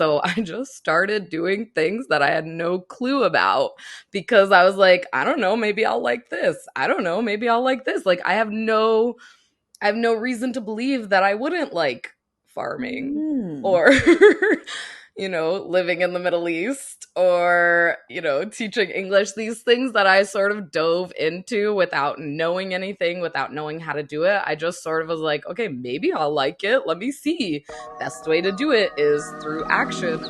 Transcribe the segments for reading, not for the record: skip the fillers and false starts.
So I just started doing things that I had no clue about because I was like, I don't know, maybe I'll like this. I don't know, maybe I'll like this. Like I have no reason to believe that I wouldn't like farming Mm. or living in the Middle East or, teaching English, these things that I sort of dove into without knowing anything, without knowing how to do it. I just sort of was like, okay, maybe I'll like it. Let me see. Best way to do it is through action.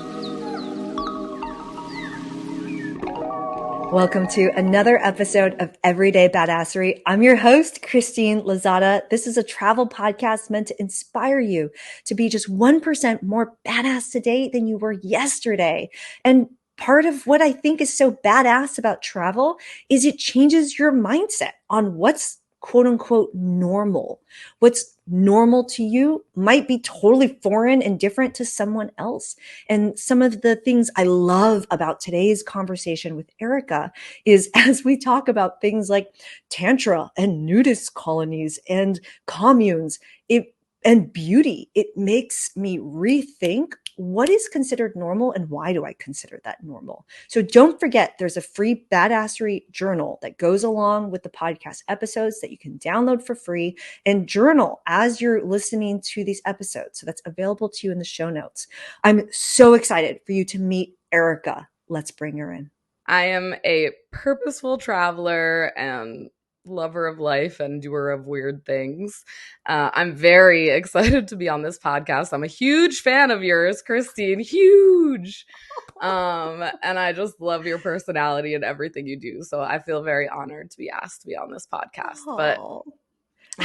Welcome to another episode of Everyday Badassery. I'm your host, Christine Lozada. This is a travel podcast meant to inspire you to be just 1% more badass today than you were yesterday. And part of what I think is so badass about travel is it changes your mindset on what's quote unquote normal. What's normal to you might be totally foreign and different to someone else. And some of the things I love about today's conversation with Erica is as we talk about things like Tantra and nudist colonies and communes, and beauty, it makes me rethink what is considered normal and why do I consider that normal? So don't forget, there's a free Badassery journal that goes along with the podcast episodes that you can download for free and journal as you're listening to these episodes. So that's available to you in the show notes. I'm so excited for you to meet Erica. Let's bring her in. I am a purposeful traveler and lover of life and doer of weird things. I'm very excited to be on this podcast. I'm a huge fan of yours, Christine. Huge. And I just love your personality and everything you do. So I feel very honored to be asked to be on this podcast. But Oh.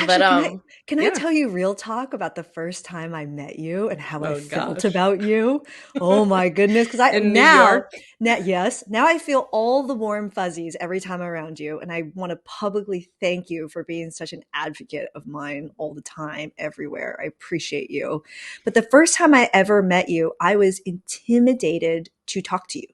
but Actually, can I yeah. tell you real talk about the first time I met you and how I Oh felt gosh. about you? Oh my goodness. Because I In New York. now I feel all the warm fuzzies every time I'm around you. And I want to publicly thank you for being such an advocate of mine all the time, everywhere. I appreciate you. But the first time I ever met you, I was intimidated to talk to you.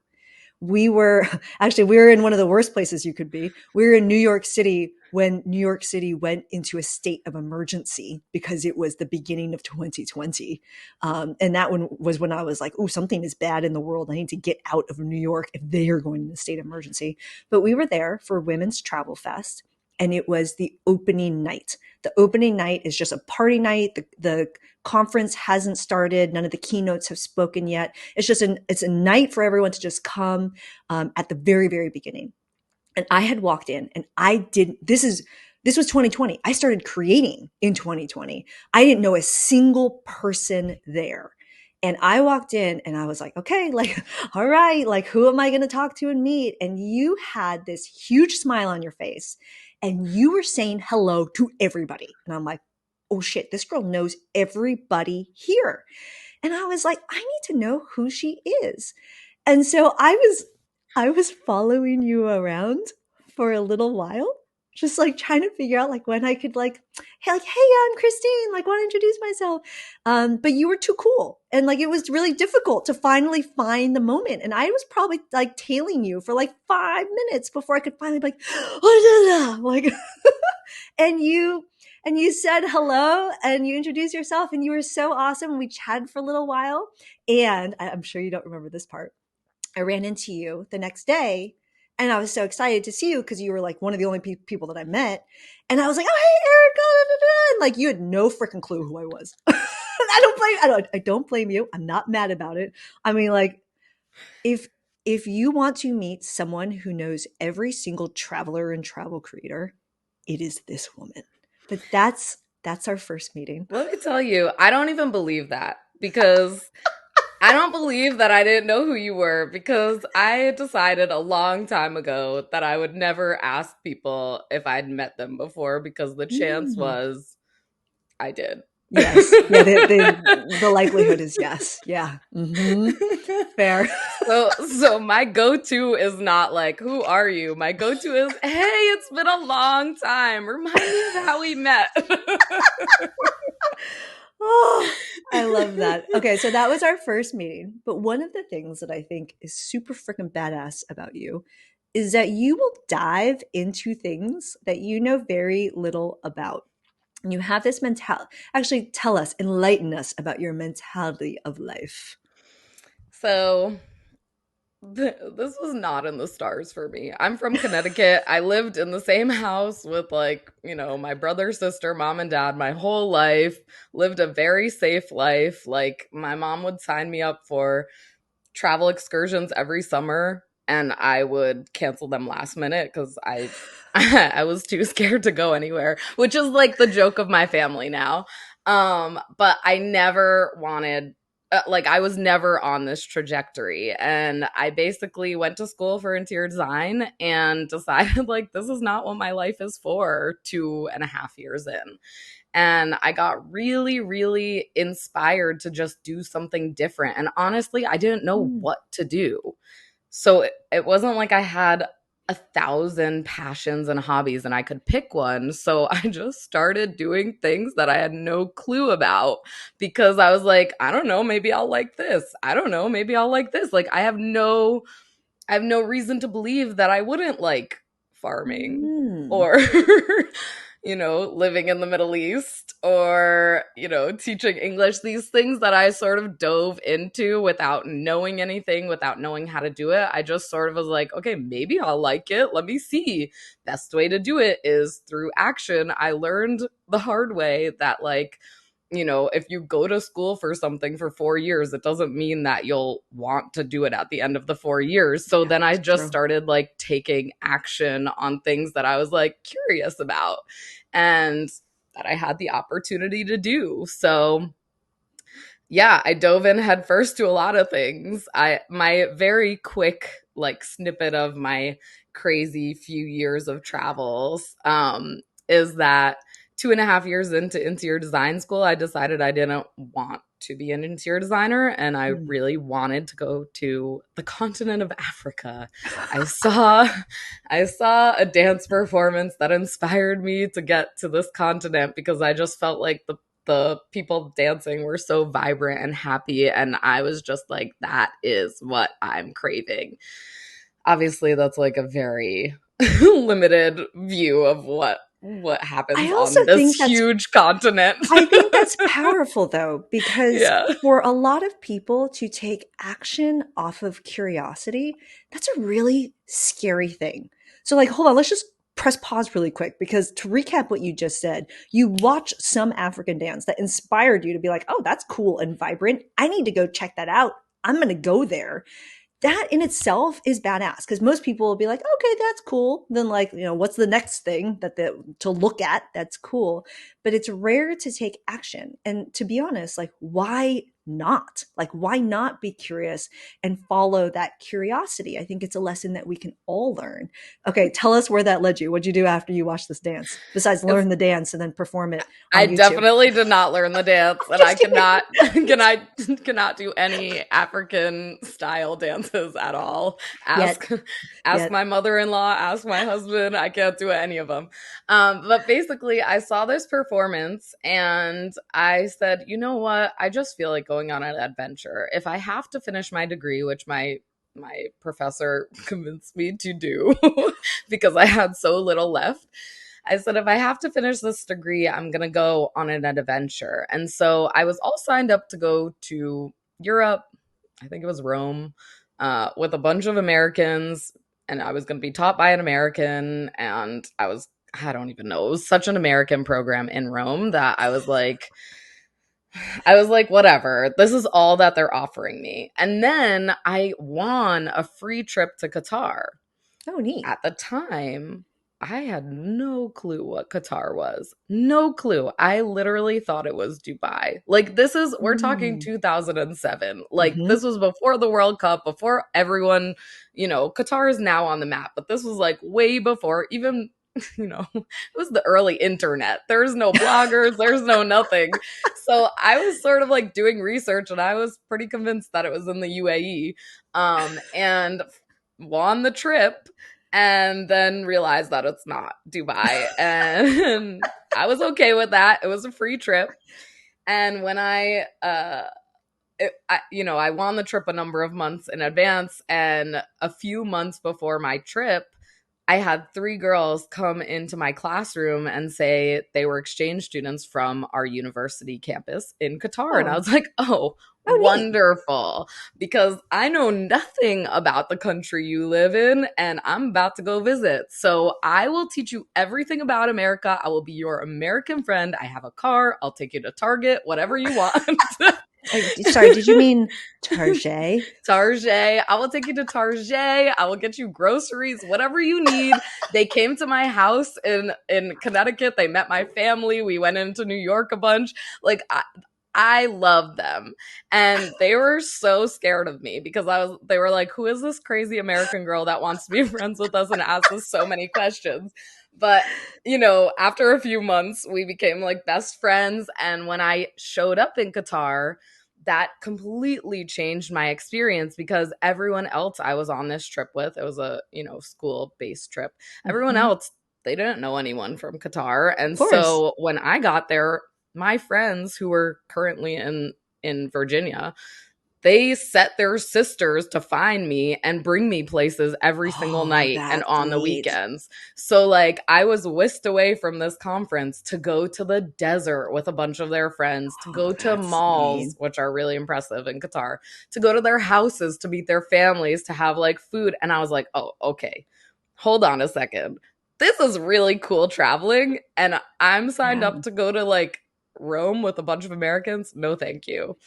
We were in one of the worst places you could be. We were in New York City when New York City went into a state of emergency because it was the beginning of 2020. And that one was when I was like, oh, something is bad in the world. I need to get out of New York if they are going into a state of emergency. But we were there for Women's Travel Fest. And it was the opening night. The opening night is just a party night. The conference hasn't started. None of the keynotes have spoken yet. It's a night for everyone to just come at the very, very beginning. And I had walked in and this was 2020. I started creating in 2020. I didn't know a single person there. And I walked in and I was like, okay, like, all right, like, who am I going to talk to and meet? And you had this huge smile on your face and you were saying hello to everybody. And I'm like, oh shit, this girl knows everybody here. And I was like, I need to know who she is. And so I was following you around for a little while, just like trying to figure out like when I could hey, I'm Christine, like want to introduce myself. But you were too cool. And like it was really difficult to finally find the moment. And I was probably like tailing you for like 5 minutes before I could finally be like, oh, like and you said hello and you introduced yourself and you were so awesome. We chatted for a little while. And I'm sure you don't remember this part. I ran into you the next day and I was so excited to see you because you were like one of the only people that I met. And I was like, oh, hey, Erica. Da, da, da. And like you had no freaking clue who I was. I don't blame you. I'm not mad about it. I mean, like if you want to meet someone who knows every single traveler and travel creator, it is this woman. But that's our first meeting. Let me tell you, I don't even believe that because I don't believe that I didn't know who you were because I had decided a long time ago that I would never ask people if I'd met them before because the chance Mm. was I did. Yes. Yeah, the likelihood is yes. Yeah. Mm-hmm. Fair. So my go-to is not like, who are you? My go-to is, hey, it's been a long time. Remind me of how we met. Oh, I love that. Okay, so that was our first meeting. But one of the things that I think is super freaking badass about you is that you will dive into things that you know very little about. And you have this mentality. Actually, tell us, enlighten us about your mentality of life. So this was not in the stars for me. I'm from Connecticut. I lived in the same house with, like, my brother, sister, mom, and dad my whole life, lived a very safe life. Like, my mom would sign me up for travel excursions every summer, and I would cancel them last minute because I was too scared to go anywhere, which is like the joke of my family now. But I never wanted, like, I was never on this trajectory, and I basically went to school for interior design and decided, like, this is not what my life is for 2.5 years in. And I got really, really inspired to just do something different. And honestly, I didn't know Mm. what to do. So it wasn't like I had 1,000 passions and hobbies and I could pick one. So I just started doing things that I had no clue about, because I was like, I don't know, maybe I'll like this. I don't know, maybe I'll like this. Like, I have no reason to believe that I wouldn't like farming Mm. or living in the Middle East, or teaching English. These things that I sort of dove into without knowing anything, without knowing how to do it. I just sort of was like, okay, maybe I'll like it. Let me see. Best way to do it is through action. I learned the hard way that, like, if you go to school for something for 4 years, it doesn't mean that you'll want to do it at the end of the 4 years. So Yeah, then I it's just true. started, like, taking action on things that I was, like, curious about and that I had the opportunity to do. So yeah, I dove in headfirst to a lot of things. My very quick, like, snippet of my crazy few years of travels is that 2.5 years into interior design school, I decided I didn't want to be an interior designer, and I Mm. really wanted to go to the continent of Africa. I saw I saw a dance performance that inspired me to get to this continent, because I just felt like the people dancing were so vibrant and happy, and I was just like, that is what I'm craving. Obviously, that's like a very limited view of what I happens also on this think that's huge continent. I think that's powerful though, because Yeah. for a lot of people to take action off of curiosity, that's a really scary thing. So, like, hold on, let's just press pause really quick, because to recap what you just said, you watched some African dance that inspired you to be like, oh, that's cool and vibrant. I need to go check that out. I'm going to go there. That in itself is badass, because most people will be like, okay, that's cool. Then, like, what's the next thing to look at that's cool? But it's rare to take action. And to be honest, like, why not? Like, why not be curious and follow that curiosity? I think it's a lesson that we can all learn. Okay, tell us where that led you. What'd you do after you watched this dance, besides It's learn the dance and then perform it I on YouTube? definitely did not learn the dance, and I Just kidding. cannot do any African style dances at all. Yet, Ask yet. my mother-in-law, ask my husband. I can't do any of them. But basically, I saw this performance and I said, you know what? I just feel like going on an adventure. If I have to finish my degree, which my professor convinced me to do because I had so little left, I said, if I have to finish this degree, I'm going to go on an adventure. And so I was all signed up to go to Europe. I think it was Rome, with a bunch of Americans. And I was going to be taught by an American. And I don't even know. It was such an American program in Rome that I was like, whatever. This is all that they're offering me. And then I won a free trip to Qatar. Oh, neat. At the time, I had no clue what Qatar was. No clue. I literally thought it was Dubai. Like, we're talking Mm. 2007. Like, Hmm. this was before the World Cup, before everyone, Qatar is now on the map, but this was like way before even, it was the early internet. There's no bloggers, there's no nothing. So I was sort of like doing research, and I was pretty convinced that it was in the UAE. And won the trip, and then realized that it's not Dubai. And I was okay with that. It was a free trip. And when I won the trip a number of months in advance, and a few months before my trip, I had three girls come into my classroom and say they were exchange students from our university campus in Qatar. And I Oh, was like, oh, oh, neat. wonderful. Because I know nothing about the country you live in, and I'm about to go visit. So I will teach you everything about America. I will be your American friend. I have a car. I'll take you to Target, whatever you want. Sorry, did you mean Target? Target. I will take you to Target. I will get you groceries, whatever you need. They came to my house in Connecticut. They met my family. We went into New York a bunch. Like I loved them. And they were so scared of me because they were like, who is this crazy American girl that wants to be friends with us and asks us so many questions? But, after a few months, we became like best friends. And when I showed up in Qatar, that completely changed my experience because everyone else I was on this trip with, it was a, school based trip. Everyone Hmm. else, they didn't know anyone from Qatar. Of And course. so when I got there, my friends who were currently in Virginia, they set their sisters to find me and bring me places every single Oh, night and that's on the neat. weekends. So, like, I was whisked away from this conference to go to the desert with a bunch of their friends, to Oh, go to that's neat. malls, which are really impressive in Qatar, to go to their houses, to meet their families, to have like food. And I was like, oh, okay, hold on a second. This is really cool traveling. And I'm signed Yeah. up to go to like Rome with a bunch of Americans. No, thank you.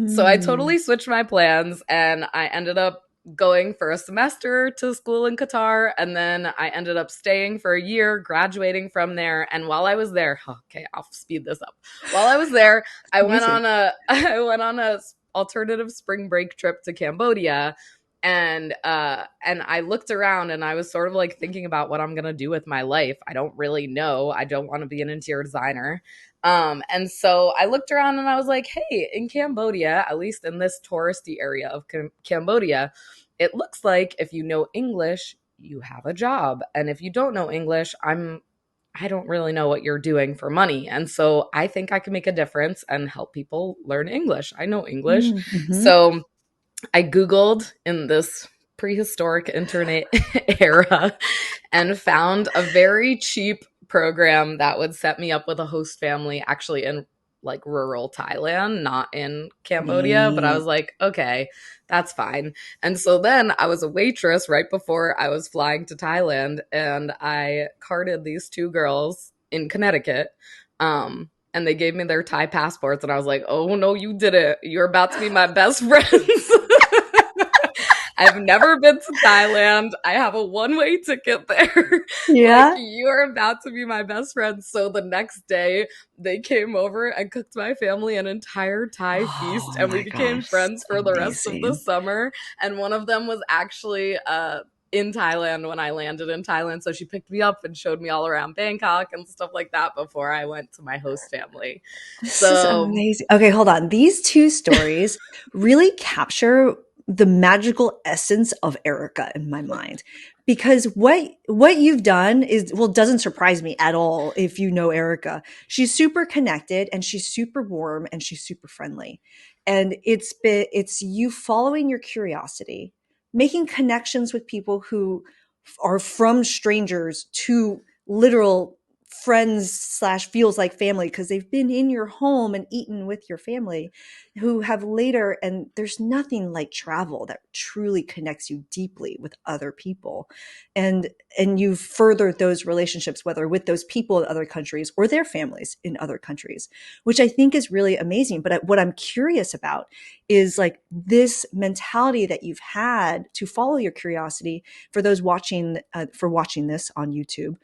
So I Mm. totally switched my plans and I ended up going for a semester to school in Qatar, and then I ended up staying for a year, graduating from there. And while I was there, okay, I'll speed this up. While I was there, I went Amazing. on a I went on a alternative spring break trip to Cambodia, and I looked around and I was sort of like thinking about what I'm going to do with my life. I don't really know. I don't want to be an interior designer. And so I looked around and I was like, hey, in Cambodia, at least in this touristy area of Cambodia, it looks like if you know English, you have a job. And if you don't know English, I don't really know what you're doing for money. And so I think I can make a difference and help people learn English. I know English. Mm-hmm. So I Googled in this prehistoric internet era and found a very cheap program that would set me up with a host family actually in like rural Thailand, not in Cambodia. But I was Neat. like, okay, that's fine. And so then I was a waitress right before I was flying to Thailand, and I carded these two girls in Connecticut. And they gave me their Thai passports, and I was like, oh no, you didn't. You're about to be my best friends. I've never been to Thailand. I have a one-way ticket there. Like, Yeah. you're about to be my best friend. So the next day, they came over and cooked my family an entire Thai feast, Oh and we my became gosh. friends for the rest of the Amazing. summer. And one of them was actually in Thailand when I landed in Thailand. So she picked me up and showed me all around Bangkok and stuff like that before I went to my host family. This is So, amazing. Okay, hold on. These two stories really capture the magical essence of Erica in my mind. Because what you've done is, well, doesn't surprise me at all if you know Erica. She's super connected and she's super warm and she's super friendly. And it's you following your curiosity, making connections with people who are from strangers to literal friends slash feels like family because they've been in your home and eaten with your family, who have later, and there's nothing like travel that truly connects you deeply with other people, and you've furthered those relationships, whether with those people in other countries or their families in other countries, which I think is really amazing. But what I'm curious about is like this mentality that you've had to follow your curiosity. For those watching, for watching this on YouTube,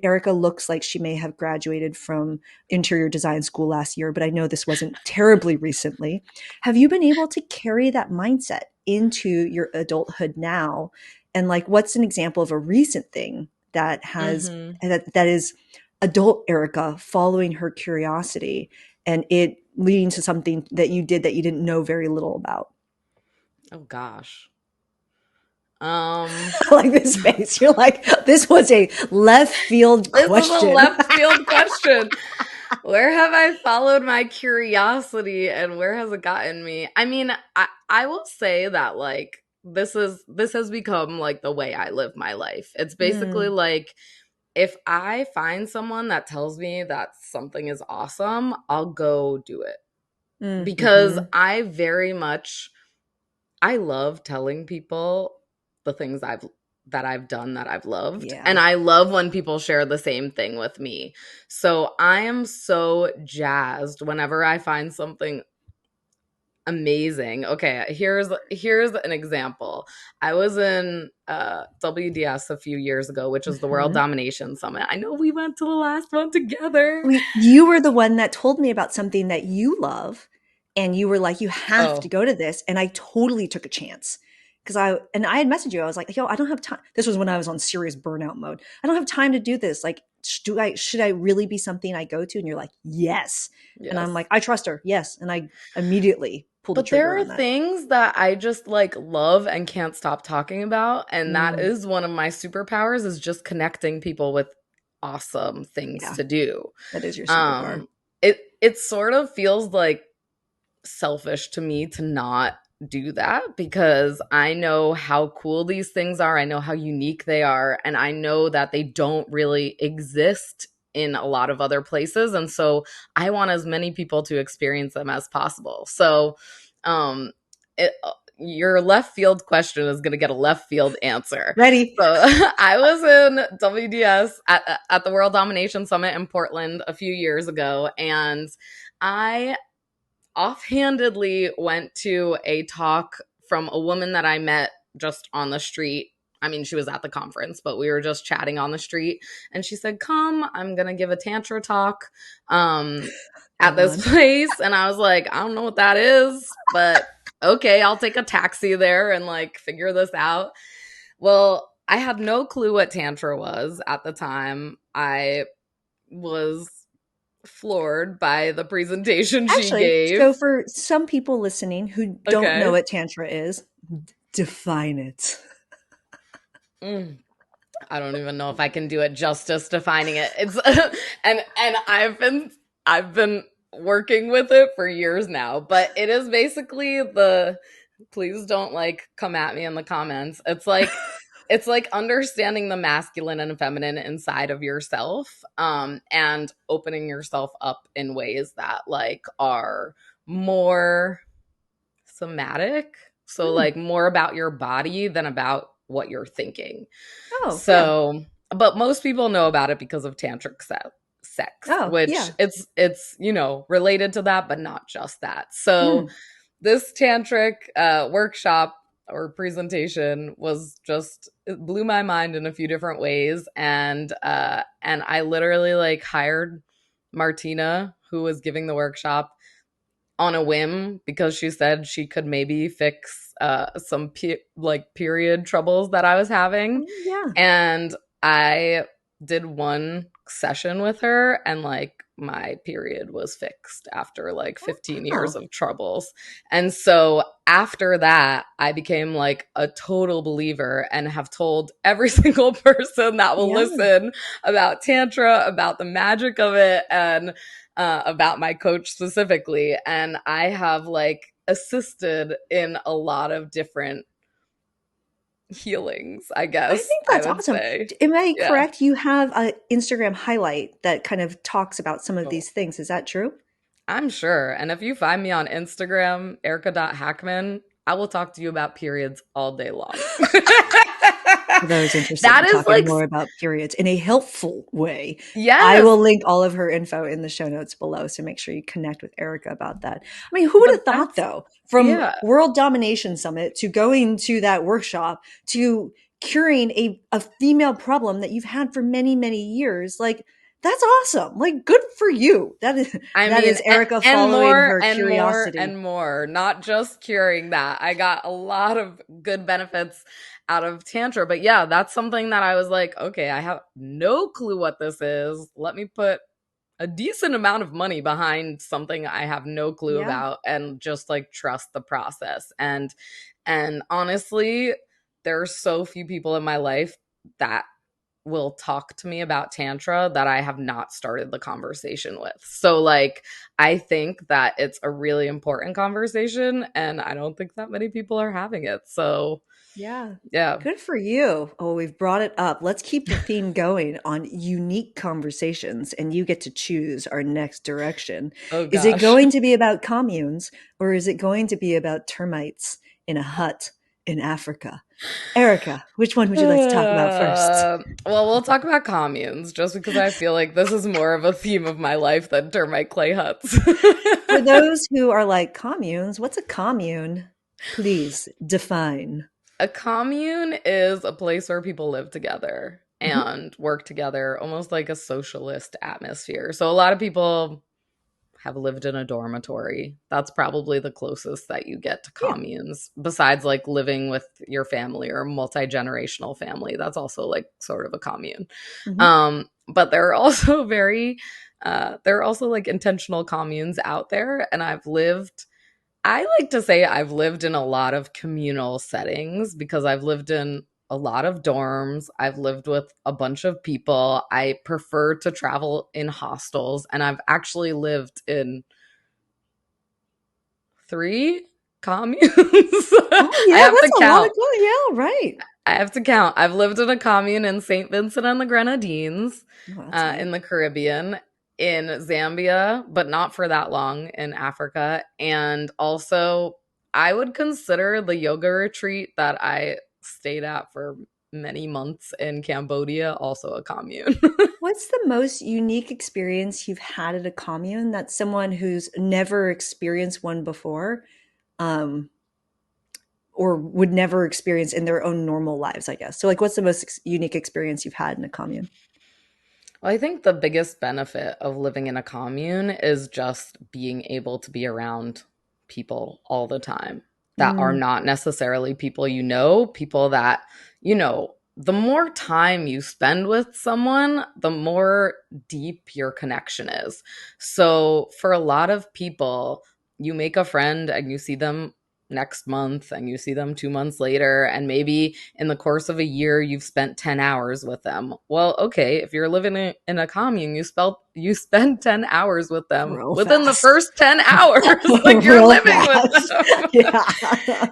Erica looks like she may have graduated from interior design school last year, but I know this wasn't terribly recently. Have you been able to carry that mindset into your adulthood now? And like, what's an example of a recent thing that has mhm. that is adult Erica following her curiosity and it leading to something that you did that you didn't know very little about? Oh gosh. Um, I like this face. You're like, this was a left field this is a question. left field question. Where have I followed my curiosity and where has it gotten me? I mean, I will say that like this has become like the way I live my life. It's basically Mm, like if I find someone that tells me that something is awesome, I'll go do it. Because mm-hmm. I very much I love telling people the things I've done that I've loved. And Yeah. I love when people share the same thing with me. So I am so jazzed whenever I find something amazing. Okay, here's an example. I was in WDS a few years ago, which is the World Mm-hmm. Domination Summit. I know we went to the last one together. You were the one that told me about something that you love, and you were like, "You have to Oh, go to this," and I totally took a chance because I had messaged you. I was like, "Yo, I don't have time." This was when I was on serious burnout mode. I don't have time to do this. Like, should I really be something I go to? And you're like, "Yes," and I'm yes. like, "I trust her." Yes, and I immediately pulled the But there trigger are on that. things that I just like love and can't stop talking about, and that Mm, is one of my superpowers is just connecting people with awesome things yeah, to do. that is your superpower. Um it sort of feels like selfish to me to not do that because I know how cool these things are. I know how unique they are. And I know that they don't really exist in a lot of other places. And so I want as many people to experience them as possible. So, your left field question is going to get a left field answer. Ready? So I was in WDS at the World Domination Summit in Portland a few years ago, and I offhandedly went to a talk from a woman that I met just on the street. I mean, she was at the conference, but we were just chatting on the street. And she said, "Come, I'm going to give a Tantra talk at Go this on. place." And I was like, "I don't know what that is, but okay, I'll take a taxi there and like figure this out." Well, I had no clue what Tantra was at the time. I was floored by the presentation she Actually, so gave. for some people listening who don't know Okay. what Tantra is, define it. Mm, I don't even know if I can do it justice defining it. It's and I've been working with it for years now, but it is basically the please don't like come at me in the comments. It's like understanding the masculine and feminine inside of yourself and opening yourself up in ways that like are more somatic. So Hmm. like more about your body than about what you're thinking. Oh, yeah. So, but most people know about it because of tantric sex, Oh, which yeah. it's related to that, but not just that. So Hmm. this tantric workshop or presentation was just it blew my mind in a few different ways, and I literally like hired Martina, who was giving the workshop, on a whim because she said she could maybe fix some like period troubles that I was having. Yeah. And I did one session with her and like my period was fixed after like 15 years Oh, of troubles. And so after that, I became like a total believer and have told every single person that will yeah. listen about Tantra, about the magic of it, and about my coach specifically. And I have like assisted in a lot of different healings, I I guess think I that's would awesome. say. Am I Yeah. correct? You have an Instagram highlight that kind of talks about some of Oh, these things. Is that true? I'm sure. And if you find me on Instagram, Erica.Hackman, I will talk to you about periods all day long. For those interested That in is talking like, more about periods in a helpful way, I yes. will link all of her info in the show notes below. So make sure you connect with Erica about that. I mean, who would But have thought, that's, though, from yeah. World Domination Summit to going to that workshop to curing a female problem that you've had for many, many years? Like, that's awesome. Like, good for you. I That mean, is Erica and following more her and more curiosity. and more, not just curing that. I got a lot of good benefits out of Tantra. But yeah, that's something that I was like, okay, I have no clue what this is. Let me put a decent amount of money behind something I have no clue Yeah. about and just like trust the process. And honestly, there are so few people in my life that will talk to me about Tantra that I have not started the conversation with. So, like, I think that it's a really important conversation, and I don't think that many people are having it. So, Yeah. yeah. Good for you. Oh, we've brought it up. Let's keep the theme going on unique conversations, and you get to choose our next direction. Oh, Is it gosh. going to be about communes or is it going to be about termites in a hut in Africa? Erica, which one would you like to talk about first? Well, we'll talk about communes just because I feel like this is more of a theme of my life than termite clay huts. For those who are like communes, what's a commune? Please define. A commune is a place where people live together Mhm. and work together, almost like a socialist atmosphere. So a lot of people have lived in a dormitory. That's probably the closest that you get to Yeah. communes, besides like living with your family or multi-generational family. That's also like sort of a commune. Mhm. But there are also there are also like intentional communes out there. And I like to say I've lived in a lot of communal settings because I've lived in a lot of dorms. I've lived with a bunch of people. I prefer to travel in hostels, and I've actually lived in three communes. Oh, I yeah, have to that's a lot of count. go. Yeah, right. I have to count. I've lived in a commune in St. Vincent and the Grenadines, Oh, that's in right. the Caribbean, in Zambia, but not for that long in Africa. And also, I would consider the yoga retreat that I stayed at for many months in Cambodia also a commune. What's the most unique experience you've had at a commune that someone who's never experienced one before, um, or would never experience in their own normal lives, I guess? So, like, what's the most unique experience you've had in a commune? Well, I think the biggest benefit of living in a commune is just being able to be around people all the time that are Mm, not necessarily people you know, people that, the more time you spend with someone, the more deep your connection is. So for a lot of people, you make a friend and you see them next month and you see them 2 months later, and maybe in the course of a year you've spent 10 hours with them. Well, okay, if you're living in a commune, you spend 10 hours with them real within the fast. first 10 hours. Like, you're Real living with fast. them. Yeah.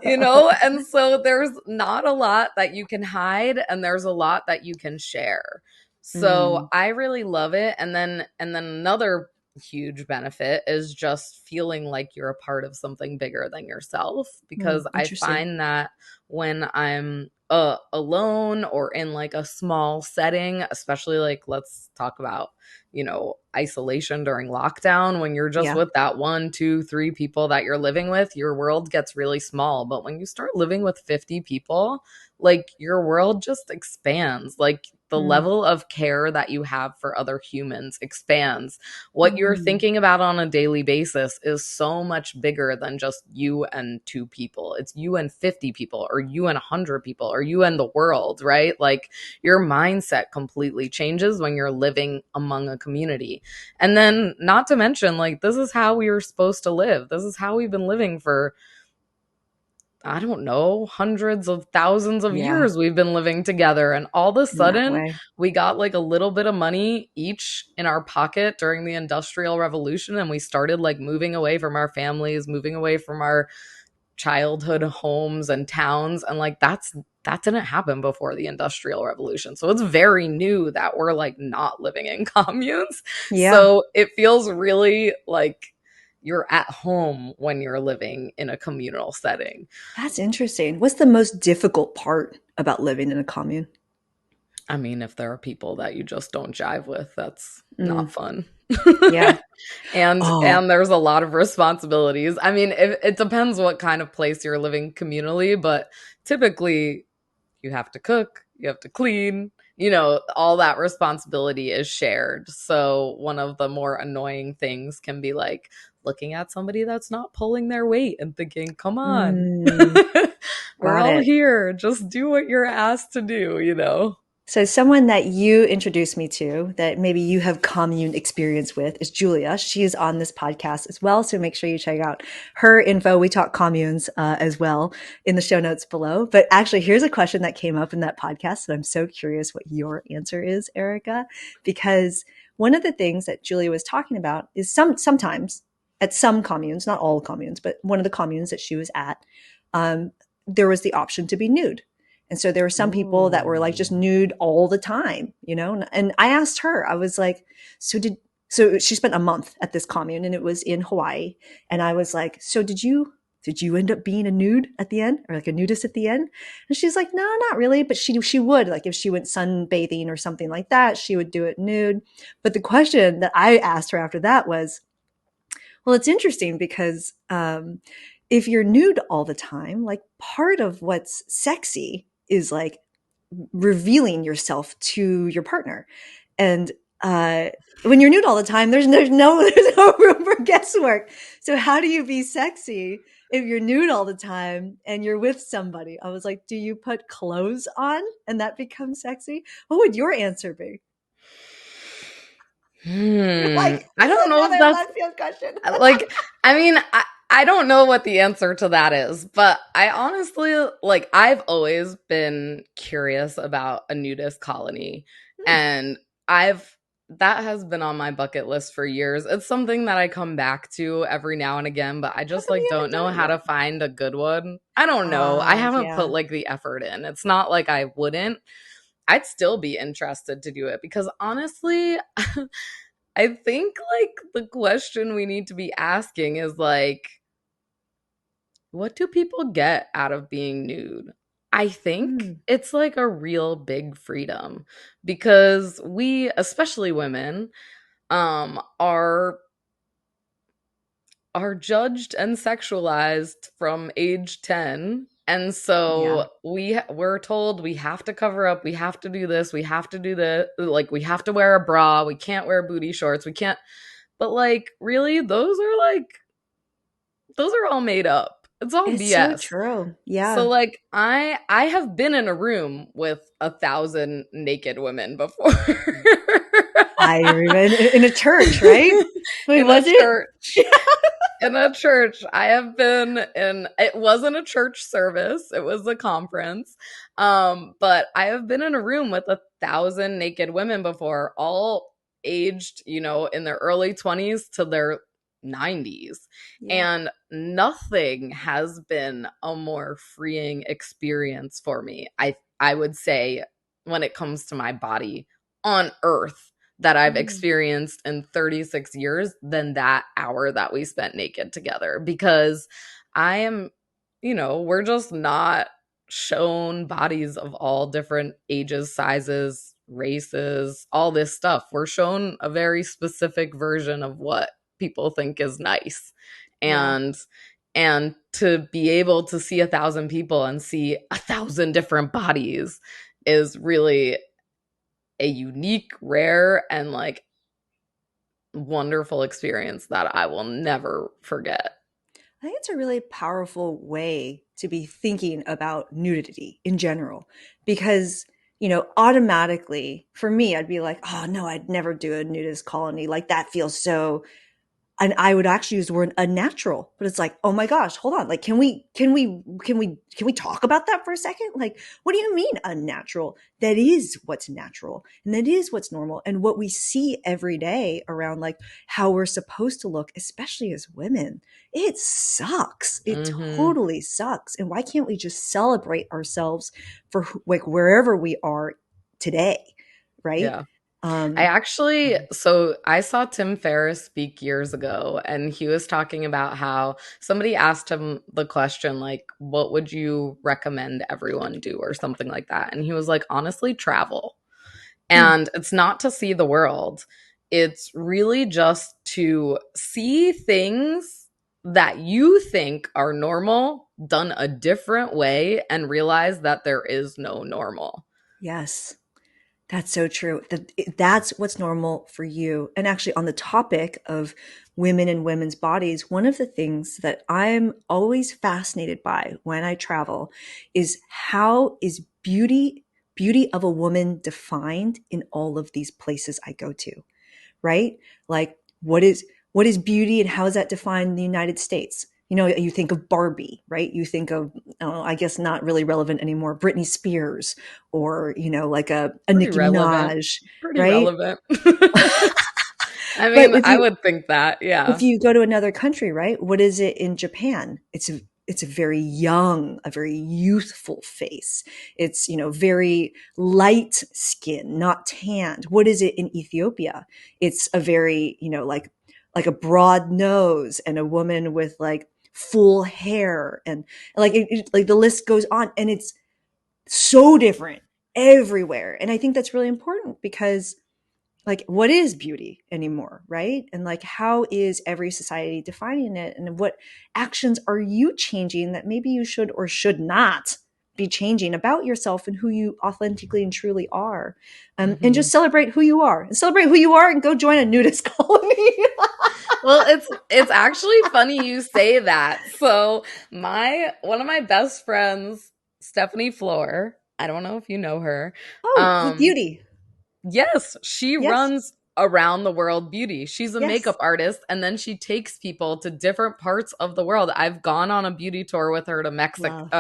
And so there's not a lot that you can hide, and there's a lot that you can share. So Mm, I really love it. And then another huge benefit is just feeling like you're a part of something bigger than yourself, because I interesting. find that when I'm alone or in like a small setting, especially like, let's talk about, isolation during lockdown, when you're just Yeah. with that one, two, three people that you're living with, your world gets really small. But when you start living with 50 people, like, your world just expands. Like, the Mm, level of care that you have for other humans expands. What you're mm, thinking about on a daily basis is so much bigger than just you and two people. It's you and 50 people, or you and 100 people, or you and the world, right? Like, your mindset completely changes when you're living among a community. And then, not to mention, like, this is how we were supposed to live. This is how we've been living for, I don't know, hundreds of thousands of yeah. years we've been living together. And all of a In that sudden, way. we got like a little bit of money each in our pocket during the Industrial Revolution. And we started like moving away from our families, moving away from our childhood homes and towns. And like, that didn't happen before the Industrial Revolution. So it's very new that we're like not living in communes. Yeah. So it feels really like you're at home when you're living in a communal setting. That's interesting. What's the most difficult part about living in a commune? I mean, if there are people that you just don't jive with, that's not Mm, fun. yeah. and Oh, and there's a lot of responsibilities. I mean, it depends what kind of place you're living communally, but typically you have to cook, you have to clean, all that responsibility is shared. So one of the more annoying things can be like looking at somebody that's not pulling their weight and thinking, come on, mm, we're got all it. here. Just do what you're asked to do. So someone that you introduced me to that maybe you have commune experience with is Julia. She is on this podcast as well. So make sure you check out her info. We talk communes as well in the show notes below. But actually, here's a question that came up in that podcast that I'm so curious what your answer is, Erica, because one of the things that Julia was talking about is sometimes at some communes, not all communes, but one of the communes that she was at, um, there was the option to be nude. And so there were some people that were like just Ooh. nude all the time, you know? And I asked her, I was like, so she spent a month at this commune and it was in Hawaii. And I was like, so did you end up being a nude at the end or like a nudist at the end? And she's like, no, not really. But she would, like, if she went sunbathing or something like that, she would do it nude. But the question that I asked her after that was, well, it's interesting because, if you're nude all the time, like part of what's sexy is like revealing yourself to your partner. And when you're nude all the time, there's no room for guesswork. So how do you be sexy if you're nude all the time and you're with somebody? I was like, do you put clothes on and that becomes sexy? What would your answer be? You're like, I this is don't know if another that's left field question. like, I mean, I don't know what the answer to that is, but I honestly, like, I've always been curious about a nudist colony. Hmm. And that has been on my bucket list for years. It's something that I come back to every now and again, but I How just come like you don't haven't know done it how to yet? find a good one. I don't know. I haven't put Yeah. like the effort in. It's not like I wouldn't. I'd still be interested to do it because honestly, I think like the question we need to be asking is like, what do people get out of being nude? I think Mm, it's like a real big freedom because we, especially women, are judged and sexualized from age 10. And yeah. so we're told we have to cover up, we have to do this, we have to do the like we have to wear a bra, we can't wear booty shorts, we can't, but like really those are all made up. It's all It's so BS. true. So Yeah. like I have been in a room with 1,000 naked women before. I remember in a church, right? Wait, In a was it? church. In a church. I have been in, it wasn't a church service, it was a conference. But I have been in a room with 1,000 naked women before, all aged, in their early 20s to their 90s. Yeah. And nothing has been a more freeing experience for me. I would say when it comes to my body on earth that I've Mm. experienced in 36 years than that hour that we spent naked together because I am, we're just not shown bodies of all different ages, sizes, races, all this stuff. We're shown a very specific version of what people think is nice. Yeah. And to be able to see 1,000 people and see 1,000 different bodies is really a unique, rare, and like wonderful experience that I will never forget. I think it's a really powerful way to be thinking about nudity in general because, automatically for me, I'd be like, oh no, I'd never do a nudist colony. Like that feels so, and I would actually use the word unnatural, but it's like, oh my gosh, hold on. Like, can we talk about that for a second? Like, what do you mean unnatural? That is what's natural and that is what's normal. And what we see every day around like how we're supposed to look, especially as women, it sucks. It Mm-hmm. totally sucks. And why can't we just celebrate ourselves for like wherever we are today? Right. Yeah. I Um, actually, so I saw Tim Ferriss speak years ago, and he was talking about how somebody asked him the question, like, what would you recommend everyone do, or something like that. And he was like, honestly, travel. hmm, And it's not to see the world, it's really just to see things that you think are normal done a different way and realize that there is no normal. yes. That's so true. That's what's normal for you. And actually, on the topic of women and women's bodies, one of the things that I'm always fascinated by when I travel is how is beauty beauty of a woman defined in all of these places I go to, right? Like what is beauty and how is that defined in the United States? You know, you think of Barbie, right? You think of, I guess not really relevant anymore, Britney Spears, or, you know, like a Pretty Nicki relevant. Minaj, Pretty right? relevant. I But mean, I would think that, if yeah. you go to another country, right? What is it in Japan? It's a very young, a very youthful face. It's, you know, very light skin, not tanned. What is it in Ethiopia? It's a very, you know, like a broad nose and a woman with like full hair, and like like the list goes on, and it's so different everywhere. And I think that's really important because, like, what is beauty anymore, right? And like, how is every society defining it, and what actions are you changing that maybe you should or should not be changing about yourself and who you authentically and truly are. And Hmm. just celebrate who you are, and celebrate who you are, and go join a nudist colony. Well, it's actually funny you say that. So my one of my best friends, Stephanie Floor, I don't know if you know her. Oh, with Um, beauty. Yes, she Yes, runs around the world beauty. She's a makeup yes, artist and then she takes people to different parts of the world. I've gone on a beauty tour with her to love.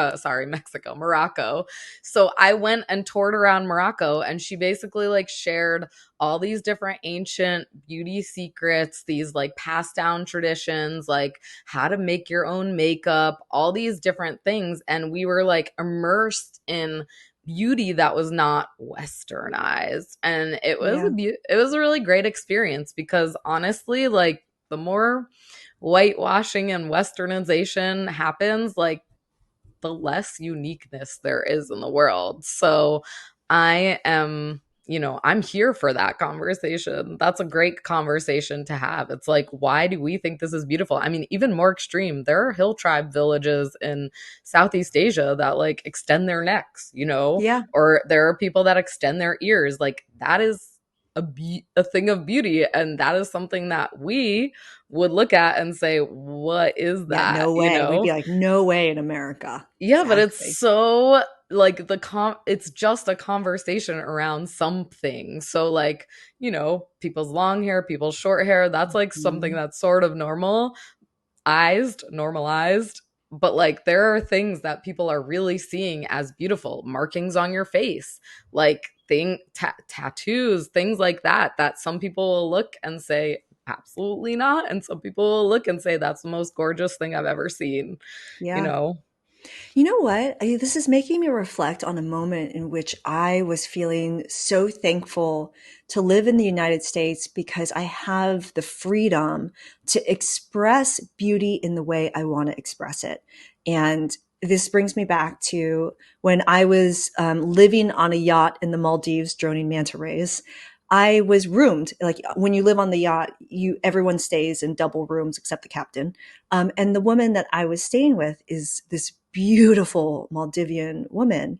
Mexico, Morocco. So I went and toured around Morocco and she basically like shared all these different ancient beauty secrets, these like passed down traditions, like how to make your own makeup, all these different things, and we were like immersed in beauty that was not westernized, and Yeah, it was a really great experience because honestly, like the more whitewashing and westernization happens, like the less uniqueness there is in the world. So I am, I'm here for that conversation. That's a great conversation to have. It's like, why do we think this is beautiful? I mean, even more extreme, there are hill tribe villages in Southeast Asia that like extend their necks, yeah, or there are people that extend their ears. Like that is a thing of beauty, and that is something that we would look at and say, what is yeah. that, No way. We'd be like, no way in America. yeah, but it's Exactly. so like it's just a conversation around something. So like, people's long hair, people's short hair, that's like something Mhm. that's sort of normalized. But like there are things that people are really seeing as beautiful, markings on your face, like tattoos, things like that some people will look and say absolutely not, and some people will look and say that's the most gorgeous thing I've ever seen, you Yeah. know. You know what? This is making me reflect on a moment in which I was feeling so thankful to live in the United States because I have the freedom to express beauty in the way I want to express it. And this brings me back to when I was living on a yacht in the Maldives, droning manta rays. I was roomed. Like when you live on the yacht, everyone stays in double rooms except the captain. And the woman that I was staying with is this beautiful Maldivian woman.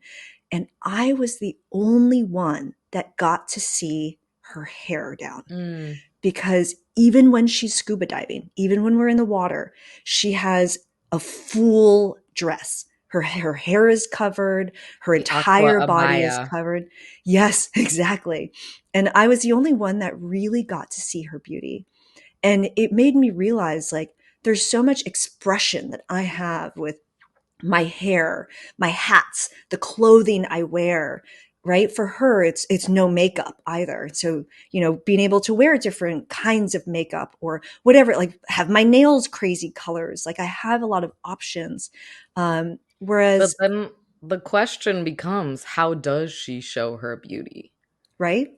And I was the only one that got to see her hair down, Mm, because even when she's scuba diving, even when we're in the water, she has a full dress. Her hair is covered. Her the aqua entire body is abaya. covered. Yes, exactly. And I was the only one that really got to see her beauty. And it made me realize, like, there's so much expression that I have with my hair, my hats, the clothing I wear, right? For her, it's no makeup either. So, you know, being able to wear different kinds of makeup or whatever, like have my nails crazy colors. Like I have a lot of options. But Whereas, then the question becomes, how does she show her beauty? right?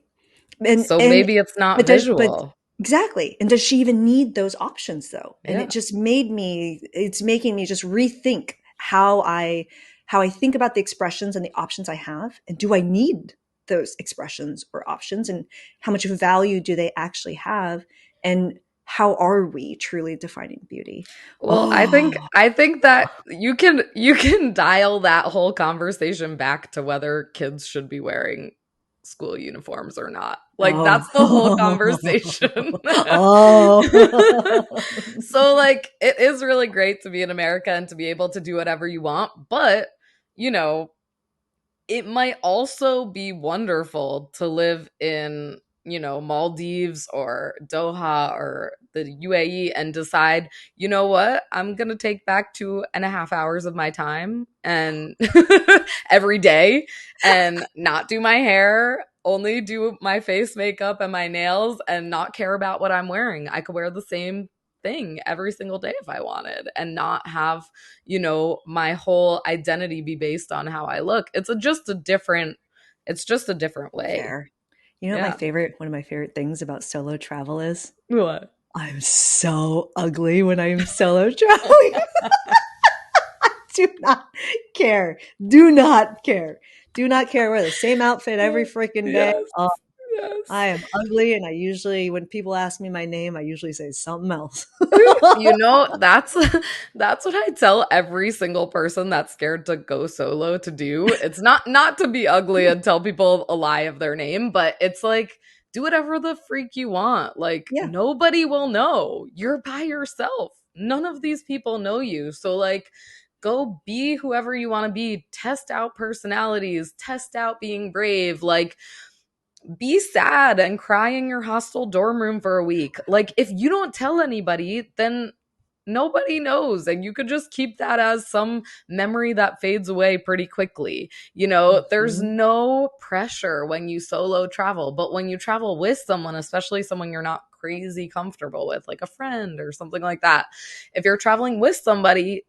So And maybe it's not but visual. exactly. And does she even need those options though? And Yeah. it just it's making me just rethink how I think about the expressions and the options I have. And do I need those expressions or options? And how much value do they actually have? And how are we truly defining beauty? Well, Oh, I think that you can dial that whole conversation back to whether kids should be wearing school uniforms or not. Like that's the whole conversation. oh. So like it is really great to be in America and to be able to do whatever you want, but you know, it might also be wonderful to live in, Maldives or Doha or the UAE and decide, you know what, I'm going to take back 2.5 hours of my time and every day and not do my hair, only do my face makeup and my nails and not care about what I'm wearing. I could wear the same thing every single day if I wanted and not have, my whole identity be based on how I look. It's just a different way. Fair. You know what Yeah. one of my favorite things about solo travel is? What? I'm so ugly when I'm solo traveling. Do not care. Do not care. Do not care. Wear the same outfit every freaking day. Yes. Oh, Yes. I am ugly, and I usually, when people ask me my name, I usually say something else. That's that's what I tell every single person that's scared to go solo to do. It's not to be ugly and tell people a lie of their name, but it's like do whatever the freak you want. Like Yeah. nobody will know. You're by yourself. None of these people know you. So like go be whoever you want to be. Test out personalities, test out being brave. Like be sad and cry in your hostel dorm room for a week. Like, if you don't tell anybody, then nobody knows. And you could just keep that as some memory that fades away pretty quickly. There's Mhm. no pressure when you solo travel. But when you travel with someone, especially someone you're not crazy comfortable with, like a friend or something like that, if you're traveling with somebody,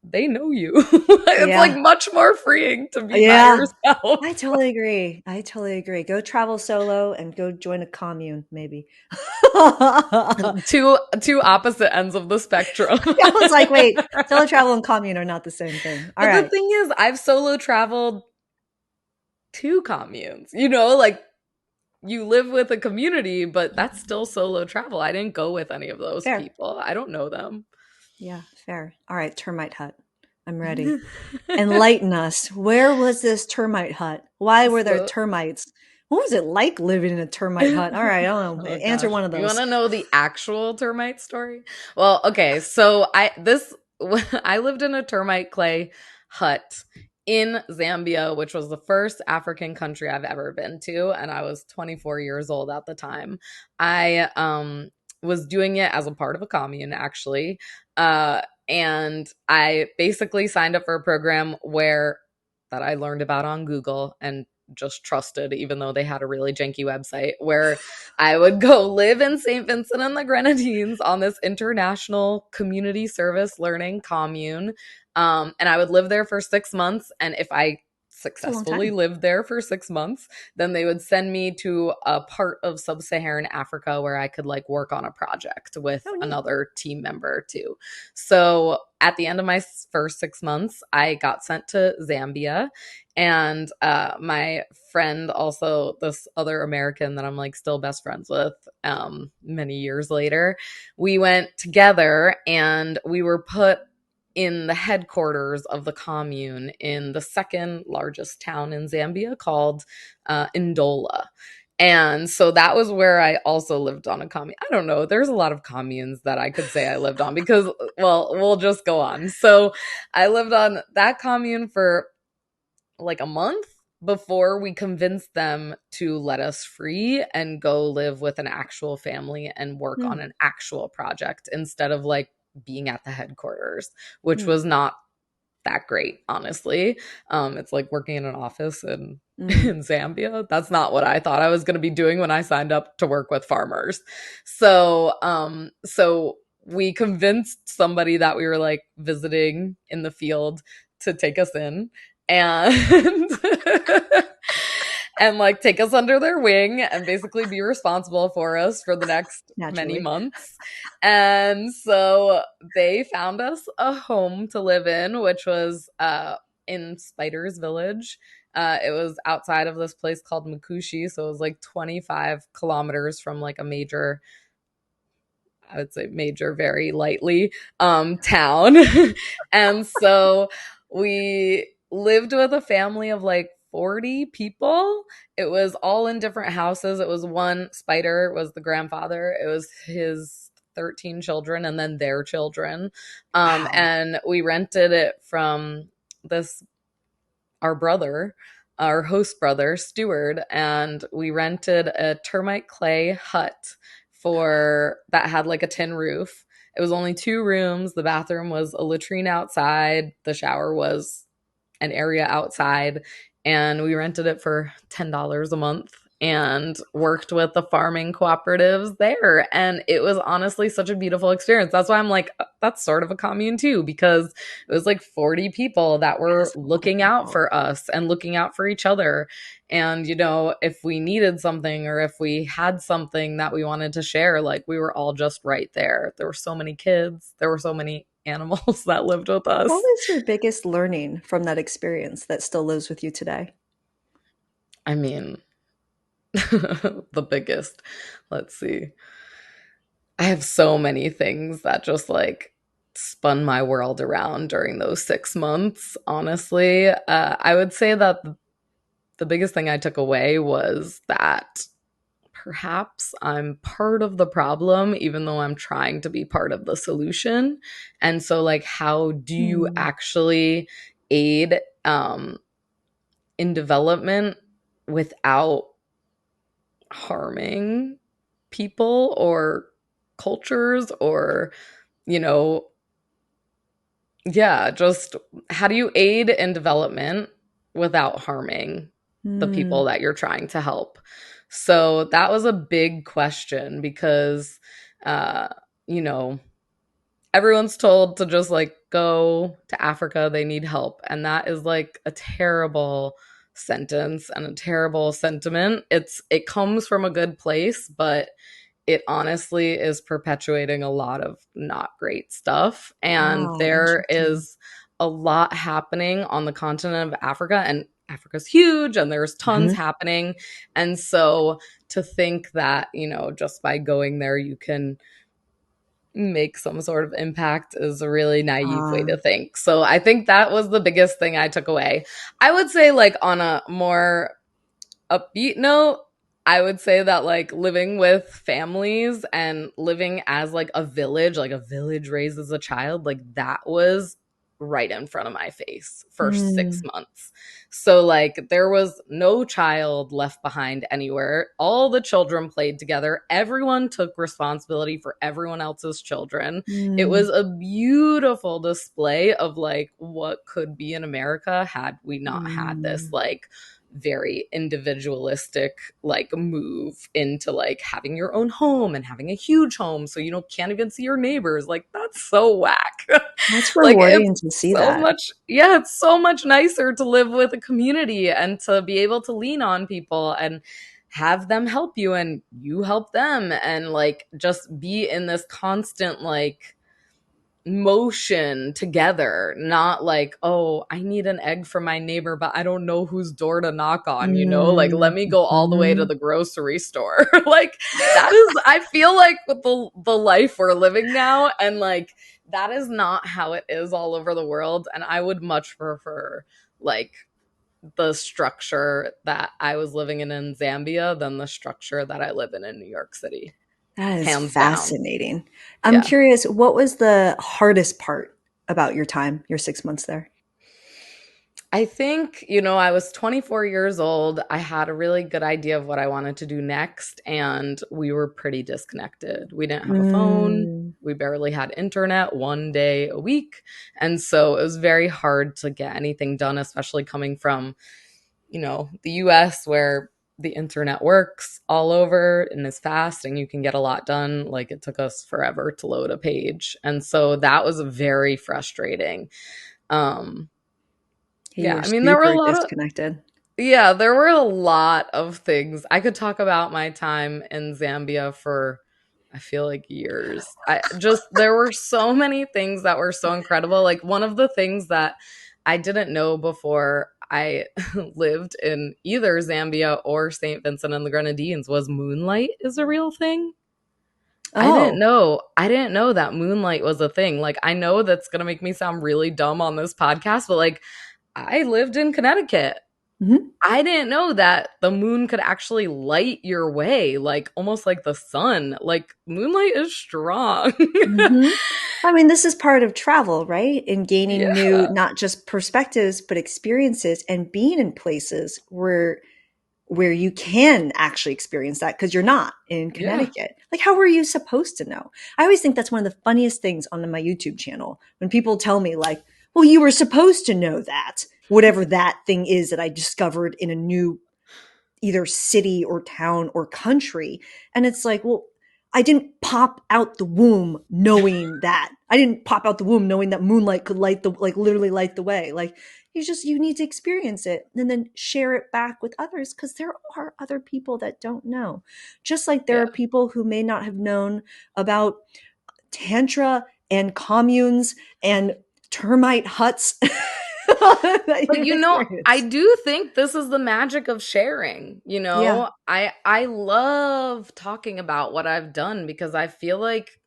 they know you. It's like Yeah. much more freeing to be by Yeah. yourself. I totally agree. I totally agree. Go travel solo and go join a commune, maybe. Two opposite ends of the spectrum. I was like, wait, solo travel and commune are not the same thing. All But the right. thing is, I've solo traveled to communes. Like you live with a community, but that's still solo travel. I didn't go with any of those Fair. people. I don't know them. Yeah, fair. All right, termite hut. I'm ready. Enlighten us. Where was this termite hut? Why were there So, termites? What was it like living in a termite hut? All right, I don't know. oh Answer gosh, one of you want those. to know the actual termite story? Well, okay, so I lived in a termite clay hut in Zambia, which was the first African country I've ever been to, and I was 24 years old at the time. I was doing it as a part of a commune, actually, and I basically signed up for a program where that I learned about on Google and just trusted, even though they had a really janky website, where I would go live in St. Vincent and the Grenadines on this international community service learning commune. And I would live there for 6 months. And if I It's a long successfully time. lived there for 6 months, then they would send me to a part of sub-Saharan Africa where I could like work on a project with Oh, neat. another team member too. So at the end of my first 6 months, I got sent to Zambia, and my friend, also this other American that I'm like still best friends with many years later, we went together and we were put in the headquarters of the commune in the second largest town in Zambia called Ndola. And so that was where I also lived on a commune. I don't know. There's a lot of communes that I could say I lived on because, well, we'll just go on. So I lived on that commune for like a month before we convinced them to let us free and go live with an actual family and work Hmm. on an actual project instead of like being at the headquarters, which Hmm. was not that great, honestly. It's like working in an office in Mm. in Zambia. That's not what I thought I was going to be doing when I signed up to work with farmers. So we convinced somebody that we were like visiting in the field to take us in and and like take us under their wing and basically be responsible for us for the next many Naturally. months. And so they found us a home to live in, which was in Spiders Village. It was outside of this place called Makushi, so it was like 25 kilometers from like a major, I would say major very lightly, town. And so we lived with a family of like 40 people. It was all in different houses. It was one Spider was the grandfather. It was his 13 children and then their children. Wow. And we rented it from this our brother. our host brother, Stewart, and we rented a termite clay hut for that had like a tin roof. It was only 2 rooms. The bathroom was a latrine outside. The shower was an area outside, and we rented it for $10 a month and worked with the farming cooperatives there. And it was honestly such a beautiful experience. That's why I'm like, that's sort of a commune too, because it was like 40 people that were That's a lot of looking out people. for us and looking out for each other. And, you know, if we needed something or if we had something that we wanted to share, like we were all just right there. There were so many kids, there were so many animals that lived with What us. was your biggest learning from that experience that still lives with you today? I mean, the biggest. Let's see. I have so many things that just like spun my world around during those 6 months, honestly. I would say that the biggest thing I took away was that perhaps I'm part of the problem, even though I'm trying to be part of the solution. And so, like, how do you Hmm. actually aid in development without harming people or cultures or, you know, yeah, just how do you aid in development without harming the Hmm. people that you're trying to help? So that was a big question because, uh, you know, everyone's told to just like go to Africa, they need help. And that is like a terrible sentence and a terrible sentiment. It comes from a good place, but it honestly is perpetuating a lot of not great stuff. And Ah, there interesting. is a lot happening on the continent of Africa, and Africa's huge and there's tons Mhm. happening. And so to think that, you know, just by going there, you can make some sort of impact is a really naive way Ah, to think. So I think that was the biggest thing I took away. I would say, like, on a more upbeat note, I would say that like living with families and living as like a village raises a child, like that was right in front of my face for six mm, months. So like there was no child left behind anywhere. All the children played together. Everyone took responsibility for everyone else's children. It mm, was a beautiful display of like what could be in America had we not had this mm, like very individualistic like move into like having your own home and having a huge home so you know can't even see your neighbors. Like that's so whack. that's Like it's rewarding to see so that. much, yeah, it's so much nicer to live with a community and to be able to lean on people and have them help you and you help them and like just be in this constant like motion together, not like, oh, I need an egg from my neighbor, but I don't know whose door to knock on, you know? Like, let Mm, me go all the way to mhm. the grocery store. Like, that is, I feel like with the life we're living now, and like, that is not how it is all over the world. And I would much prefer, like, the structure that I was living in Zambia than the structure that I live in New York City. That is Hands down. fascinating. I'm Yeah. curious, what was the hardest part about your time, your 6 months there? I think, you know, I was 24 years old. I had a really good idea of what I wanted to do next, and we were pretty disconnected. We didn't have a phone. Mm, We barely had internet 1 day a week. And so it was very hard to get anything done, especially coming from, you know, the US where the internet works all over and is fast and you can get a lot done. Like it took us forever to load a page. And so that was very frustrating. Um, you yeah, were I mean, there were a super lot of disconnected. yeah, there were a lot of things. I could talk about my time in Zambia for I feel like years. I just there were so many things that were so incredible. Like one of the things that I didn't know before I lived in either Zambia or St. Vincent and the Grenadines was moonlight is a real thing. I didn't Oh, know. I didn't know that moonlight was a thing. Like I know that's going to make me sound really dumb on this podcast, but like I lived in Connecticut. Mhm. I didn't know that the moon could actually light your way, like almost like the sun. Like moonlight is strong. Mhm. I mean, this is part of travel, right? In gaining new, Yeah. not just perspectives, but experiences and being in places where you can actually experience that because you're not in Yeah. Connecticut. Like, how were you supposed to know? I always think that's one of the funniest things on my YouTube channel when people tell me, like, well, you were supposed to know that, whatever that thing is that I discovered in a new either city or town or country. And it's like, well, I didn't pop out the womb knowing that. I didn't pop out the womb knowing that moonlight could light the, like, literally light the way. Like, you need to experience it and then share it back with others because there are other people that don't know. Just like there Yeah. are people who may not have known about Tantra and communes and termite huts that But you've I experienced. do think this is the magic of sharing, you Yeah. know? I love talking about what I've done because I feel like,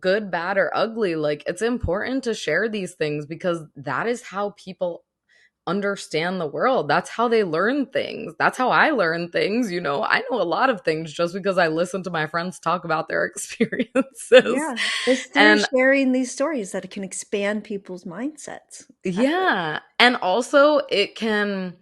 good, bad or ugly, like it's important to share these things because that is how people understand the world. That's how they learn things. That's how I learn things, I know a lot of things just because I listen to my friends talk about their experiences. Yeah, it's through And sharing these stories that it can expand people's mindsets. Exactly. yeah, and also it can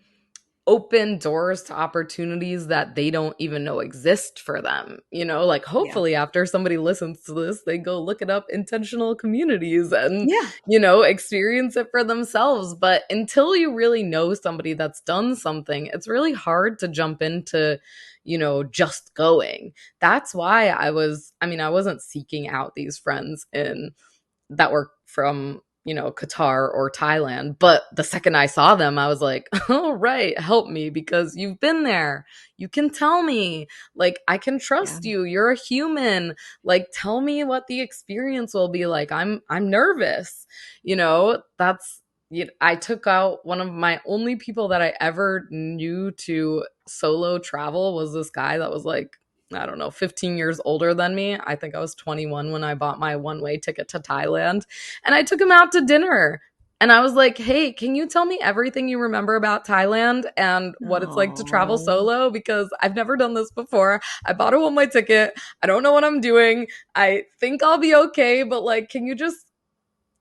open doors to opportunities that they don't even know exist for them. Like Yeah. hopefully after somebody listens to this, they go look it up intentional communities and, Yeah. experience it for themselves. But until you really know somebody that's done something, it's really hard to jump into, just going. That's why I wasn't seeking out these friends in that were from Qatar or Thailand, but the second I saw them I was like, "Oh right, help me because you've been there. You can tell me. Like I can Yeah. trust you. You're a human. Like tell me what the experience will be like. I'm nervous." That's I took out one of my only people that I ever knew to solo travel was this guy that was like, I don't know, 15 years older than me. I think I was 21 when I bought my one-way ticket to Thailand. And I took him out to dinner. And I was like, "Hey, can you tell me everything you remember about Thailand and what it's like to travel Oh, solo? Because I've never done this before. I bought a one-way ticket. I don't know what I'm doing. I think I'll be okay, but like, can you just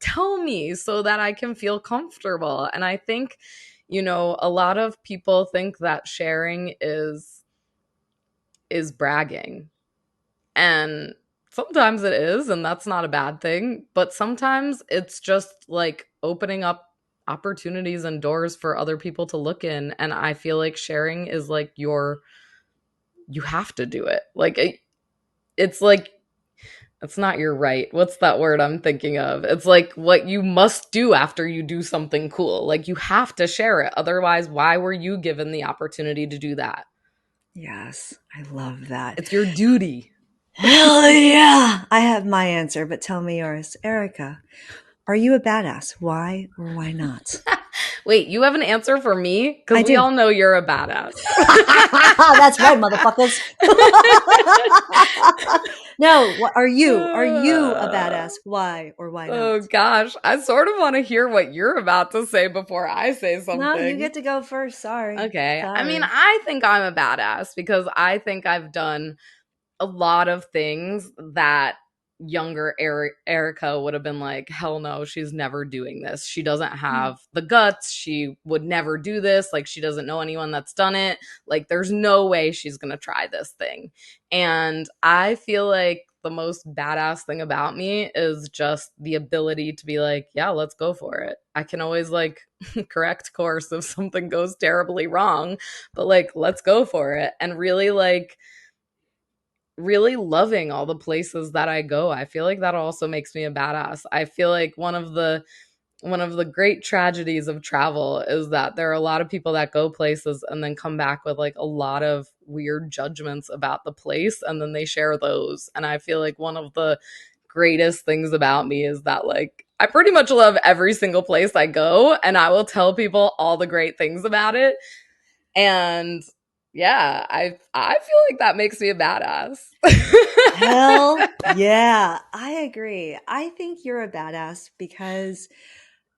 tell me so that I can feel comfortable?" And I think, a lot of people think that sharing is bragging, and sometimes it is, and that's not a bad thing. But sometimes it's just like opening up opportunities and doors for other people to look in. And I feel like sharing is like you have to do it. Like it's like, it's not your right. What's that word I'm thinking of? It's like what you must do after you do something cool. Like you have to share it. Otherwise, why were you given the opportunity to do that? yes. I love that. It's your duty. Hell yeah. I have my answer, but tell me yours. Erica, are you a badass? Why or why not? Wait, you have an answer for me? Because I we do. all know you're a badass. That's right, motherfuckers. No, what are you? Are you a Uh, badass? Why or why not? oh gosh, I sort of want to hear what you're about to say before I say No, you something. get to go first. Sorry. Okay. I mean, Sorry. I think I'm a badass because I think I've done a lot of things that younger Erica would have been like, hell no, she's never doing this. She doesn't Mm. have the guts. She would never do this. Like, she doesn't know anyone that's done it. Like, there's no way she's going to try this thing. And I feel like the most badass thing about me is just the ability to be like, yeah, let's go for it. I can always like correct course if something goes terribly wrong, but like, let's go for it. And really loving all the places that I go. I feel like that also makes me a badass. I feel like one of the great tragedies of travel is that there are a lot of people that go places and then come back with like a lot of weird judgments about the place and then they share those. And I feel like one of the greatest things about me is that like I pretty much love every single place I go and I will tell people all the great things about it. And yeah, I feel like that makes me a badass. Hell yeah. I agree. I think you're a badass because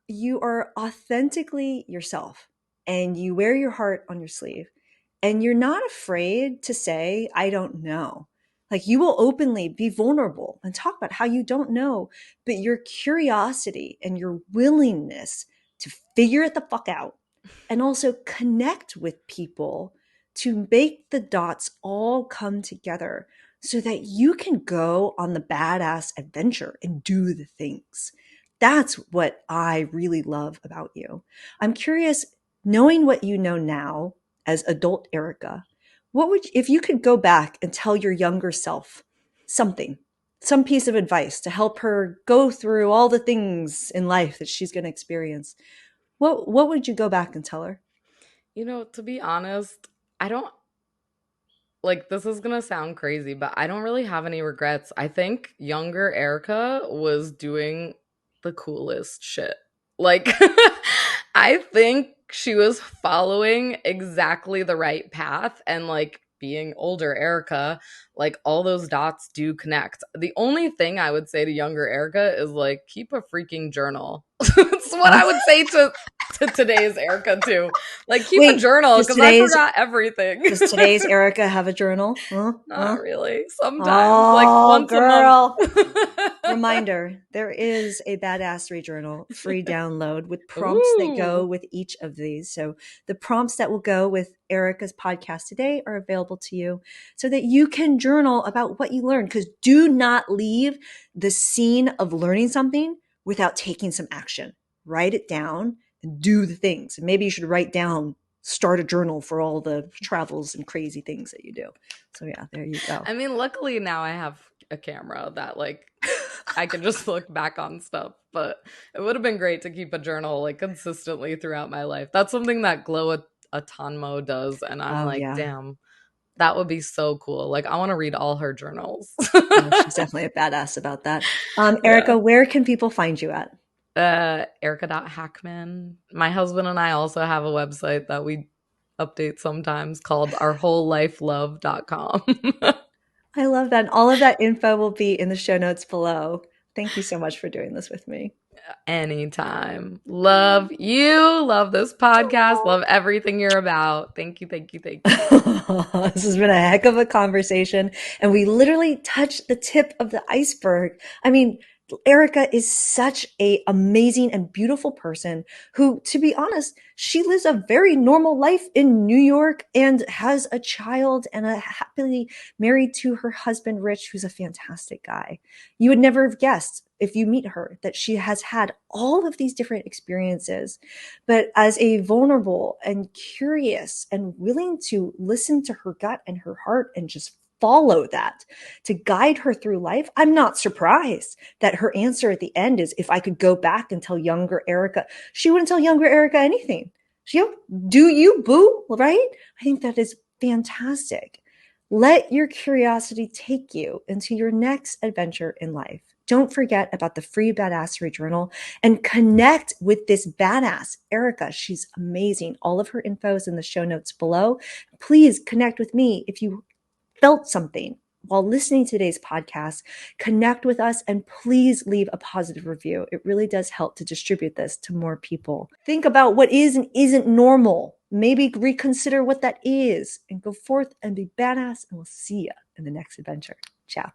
you are authentically yourself. and you wear your heart on your sleeve, and you're not afraid to say, I don't know. Like, you will openly be vulnerable and talk about how you don't know, but your curiosity and your willingness to figure it the fuck out and also connect with people to make the dots all come together so that you can go on the badass adventure and do the things. That's what I really love about you. I'm curious, knowing what you know now as adult Erica, what would, if you could go back and tell your younger self something, some piece of advice to help her go through all the things in life that she's going to experience, what would you go back and tell her? To be honest, I don't like this is gonna sound crazy, but I don't really have any regrets. I think younger Erica was doing the coolest shit. Like, I think she was following exactly the right path, and like being older Erica, like all those dots do connect. The only thing I would say to younger Erica is like keep a freaking journal. That's what I would say to today's Erica too. Like keep a Wait, journal because I forgot everything. does today's Erica have a journal? Huh? Not Huh? really. Sometimes, like Oh, once a month. girl. Reminder, there is a badassery journal free download with prompts that go Ooh. with each of these. So the prompts that will go with Erica's podcast today are available to you so that you can journal about what you learned. Because do not leave the scene of learning something without taking some action. Write it down and do the things. And maybe you should write down, start a journal for all the travels and crazy things that you do. So yeah, there you go. I mean, luckily now I have a camera that like I can just look back on stuff, but it would have been great to keep a journal like consistently throughout my life. That's something that Glow Atonmo does, and I'm Oh like, yeah. damn, that would be so cool. Like, I want to read all her journals. No, she's definitely a badass about that. Yeah. Erica, where can people find you at? Erica.Hackman. My husband and I also have a website that we update sometimes called ourwholelifelove.com. I love that. And all of that info will be in the show notes below. Thank you so much for doing this with me. Anytime. Love you. Love this podcast. Love everything you're about. Thank you. Thank you. Thank you. This has been a heck of a conversation, and we literally touched the tip of the iceberg. I mean, Erica is such a amazing and beautiful person who, to be honest, she lives a very normal life in New York and has a child and a happily married to her husband, Rich, who's a fantastic guy. You would never have guessed if you meet her that she has had all of these different experiences, but as a vulnerable and curious and willing to listen to her gut and her heart and just follow that to guide her through life, I'm not surprised that her answer at the end is, if I could go back and tell younger Erica, she wouldn't tell younger Erica anything. She, do you, boo, right? I think that is fantastic. Let your curiosity take you into your next adventure in life. Don't forget about the free Badassery journal and connect with this badass, Erica. She's amazing. All of her info is in the show notes below. Please connect with me if you felt something while listening to today's podcast. Connect with us and please leave a positive review. It really does help to distribute this to more people. Think about what is and isn't normal. Maybe reconsider what that is and go forth and be badass. And we'll see you in the next adventure. Ciao.